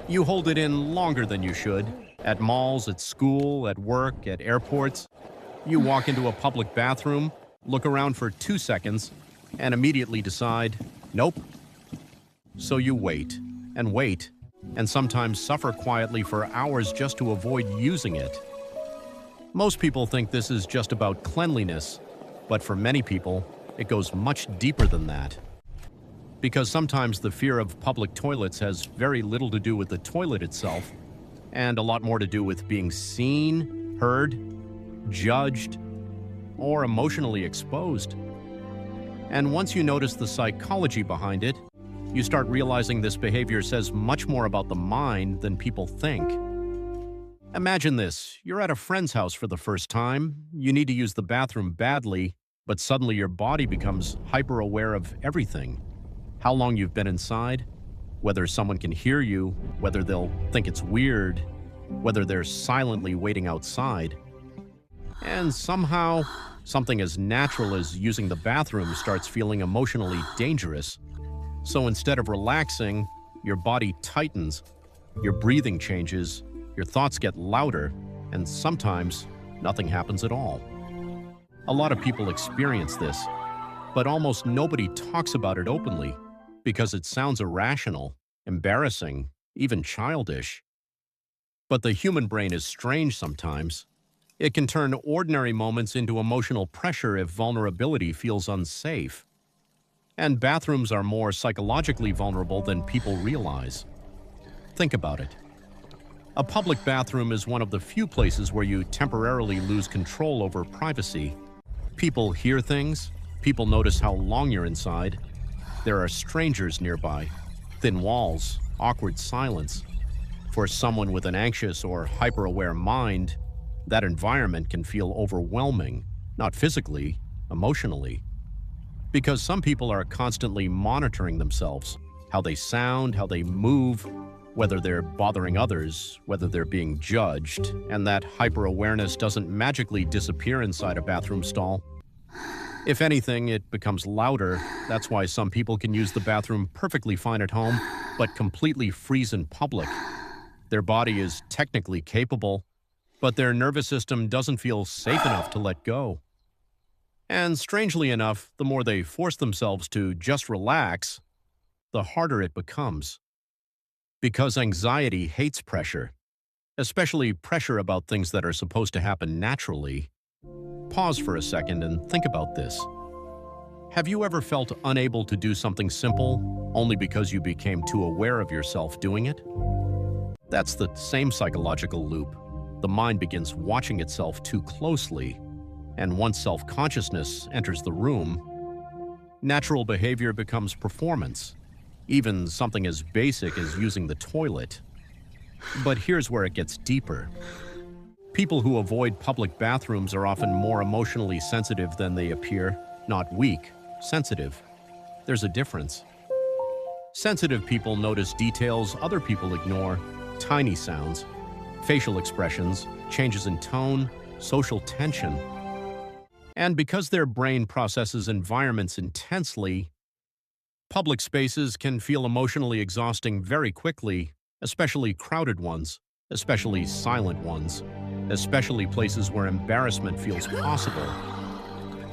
You hold it in longer than you should. At malls, at school, at work, at airports. You walk into a public bathroom, look around for 2 seconds, and immediately decide, nope. So you wait, and sometimes suffer quietly for hours just to avoid using it. Most people think this is just about cleanliness, but for many people, it goes much deeper than that. Because sometimes the fear of public toilets has very little to do with the toilet itself, and a lot more to do with being seen, heard, judged, or emotionally exposed. And once you notice the psychology behind it, you start realizing this behavior says much more about the mind than people think. Imagine this: you're at a friend's house for the first time, you need to use the bathroom badly, but suddenly your body becomes hyper-aware of everything. How long you've been inside, whether someone can hear you, whether they'll think it's weird, whether they're silently waiting outside. And somehow, something as natural as using the bathroom starts feeling emotionally dangerous. So instead of relaxing, your body tightens, your breathing changes, your thoughts get louder, and sometimes nothing happens at all. A lot of people experience this, but almost nobody talks about it openly because it sounds irrational, embarrassing, even childish. But the human brain is strange sometimes. It can turn ordinary moments into emotional pressure if vulnerability feels unsafe. And bathrooms are more psychologically vulnerable than people realize. Think about it. A public bathroom is one of the few places where you temporarily lose control over privacy. People hear things, people notice how long you're inside. There are strangers nearby, thin walls, awkward silence. For someone with an anxious or hyper-aware mind, that environment can feel overwhelming, not physically, emotionally. Because some people are constantly monitoring themselves, how they sound, how they move, whether they're bothering others, whether they're being judged, and that hyper-awareness doesn't magically disappear inside a bathroom stall. If anything, it becomes louder. That's why some people can use the bathroom perfectly fine at home, but completely freeze in public. Their body is technically capable, but their nervous system doesn't feel safe enough to let go. And strangely enough, the more they force themselves to just relax, the harder it becomes. Because anxiety hates pressure, especially pressure about things that are supposed to happen naturally. Pause for a second and think about this. Have you ever felt unable to do something simple only because you became too aware of yourself doing it? That's the same psychological loop. The mind begins watching itself too closely, and once self-consciousness enters the room, natural behavior becomes performance, even something as basic as using the toilet. But here's where it gets deeper. People who avoid public bathrooms are often more emotionally sensitive than they appear, not weak, sensitive. There's a difference. Sensitive people notice details other people ignore, tiny sounds, facial expressions, changes in tone, social tension. And because their brain processes environments intensely, public spaces can feel emotionally exhausting very quickly, especially crowded ones, especially silent ones, especially places where embarrassment feels possible.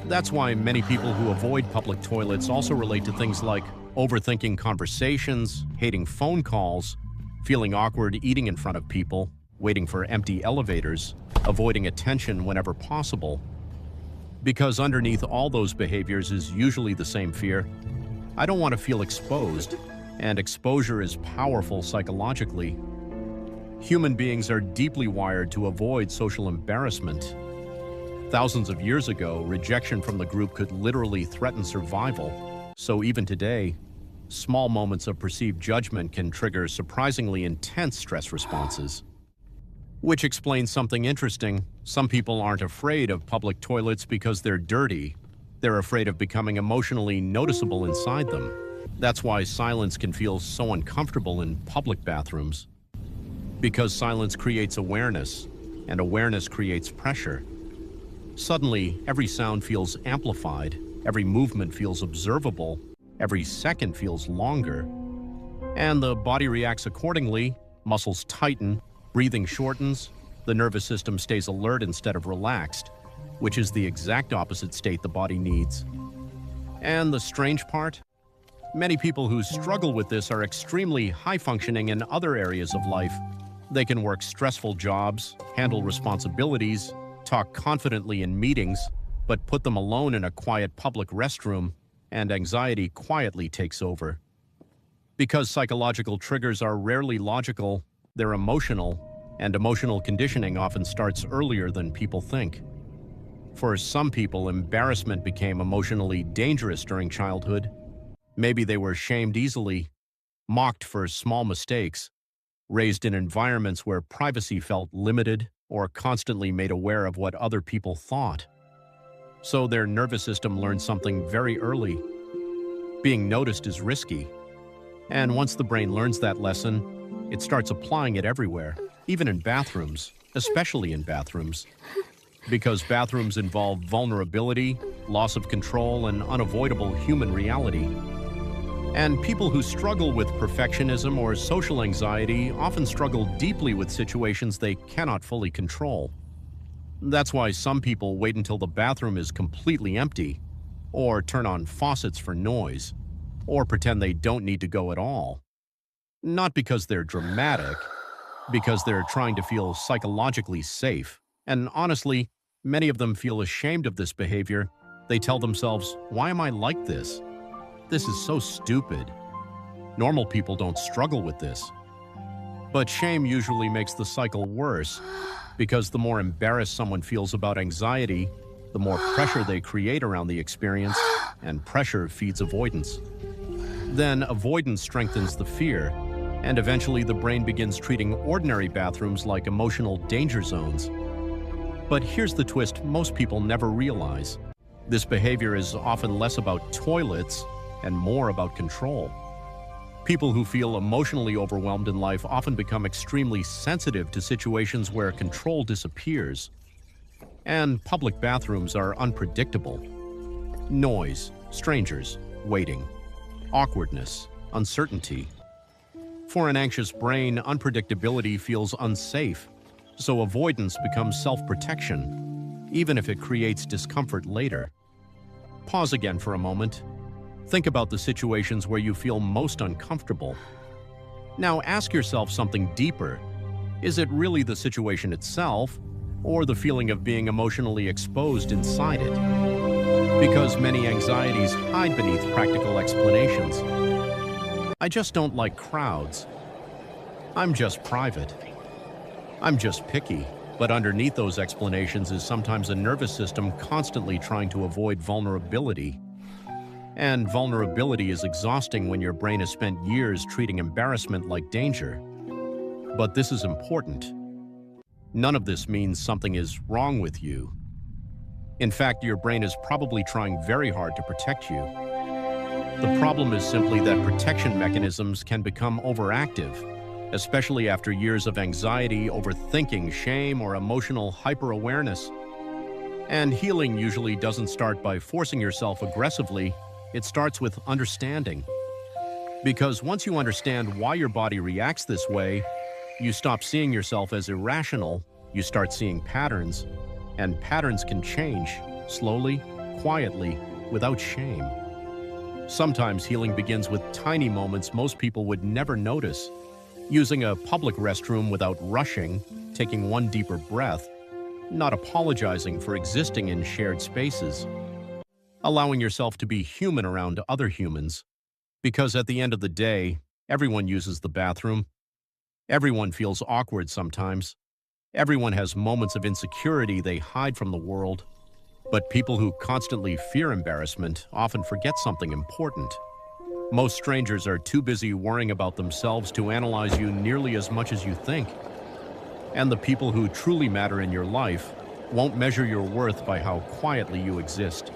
That's why many people who avoid public toilets also relate to things like overthinking conversations, hating phone calls, feeling awkward eating in front of people, waiting for empty elevators, avoiding attention whenever possible. Because underneath all those behaviors is usually the same fear: I don't want to feel exposed, and exposure is powerful psychologically. Human beings are deeply wired to avoid social embarrassment. Thousands of years ago, rejection from the group could literally threaten survival. So even today, small moments of perceived judgment can trigger surprisingly intense stress responses. Which explains something interesting. Some people aren't afraid of public toilets because they're dirty. They're afraid of becoming emotionally noticeable inside them. That's why silence can feel so uncomfortable in public bathrooms. Because silence creates awareness, and awareness creates pressure. Suddenly, every sound feels amplified, every movement feels observable, every second feels longer. And the body reacts accordingly, Muscles tighten, breathing shortens, the nervous system stays alert instead of relaxed, which is the exact opposite state the body needs. And the strange part? Many people who struggle with this are extremely high-functioning in other areas of life. They can work stressful jobs, handle responsibilities, talk confidently in meetings, but put them alone in a quiet public restroom, and anxiety quietly takes over. Because psychological triggers are rarely logical, they're emotional, and emotional conditioning often starts earlier than people think. For some people, embarrassment became emotionally dangerous during childhood. Maybe they were shamed easily, mocked for small mistakes, raised in environments where privacy felt limited, or constantly made aware of what other people thought. So their nervous system learned something very early. Being noticed is risky. And once the brain learns that lesson, it starts applying it everywhere, even in bathrooms, especially in bathrooms. Because bathrooms involve vulnerability, loss of control, and unavoidable human reality. And people who struggle with perfectionism or social anxiety often struggle deeply with situations they cannot fully control. That's why some people wait until the bathroom is completely empty, or turn on faucets for noise, or pretend they don't need to go at all. Not because they're dramatic, because they're trying to feel psychologically safe. And honestly, many of them feel ashamed of this behavior. They tell themselves, "Why am I like this? This is so stupid. Normal people don't struggle with this." But shame usually makes the cycle worse, because the more embarrassed someone feels about anxiety, the more pressure they create around the experience, and pressure feeds avoidance. Then avoidance strengthens the fear, and eventually the brain begins treating ordinary bathrooms like emotional danger zones. But here's the twist most people never realize. This behavior is often less about toilets and more about control. People who feel emotionally overwhelmed in life often become extremely sensitive to situations where control disappears. And public bathrooms are unpredictable. Noise, strangers, waiting, awkwardness, uncertainty. For an anxious brain, unpredictability feels unsafe, so avoidance becomes self-protection, even if it creates discomfort later. Pause again for a moment. Think about the situations where you feel most uncomfortable. Now ask yourself something deeper. Is it really the situation itself, or the feeling of being emotionally exposed inside it? Because many anxieties hide beneath practical explanations. I just don't like crowds. I'm just private. I'm just picky. But underneath those explanations is sometimes a nervous system constantly trying to avoid vulnerability. And vulnerability is exhausting when your brain has spent years treating embarrassment like danger. But this is important. None of this means something is wrong with you. In fact, your brain is probably trying very hard to protect you. The problem is simply that protection mechanisms can become overactive, especially after years of anxiety, overthinking, shame, or emotional hyper-awareness. And healing usually doesn't start by forcing yourself aggressively. It starts with understanding. Because once you understand why your body reacts this way, you stop seeing yourself as irrational, you start seeing patterns, and patterns can change, slowly, quietly, without shame. Sometimes healing begins with tiny moments most people would never notice. Using a public restroom without rushing, taking one deeper breath, not apologizing for existing in shared spaces, allowing yourself to be human around other humans. Because at the end of the day, everyone uses the bathroom. Everyone feels awkward sometimes. Everyone has moments of insecurity they hide from the world. But people who constantly fear embarrassment often forget something important. Most strangers are too busy worrying about themselves to analyze you nearly as much as you think. And the people who truly matter in your life won't measure your worth by how quietly you exist.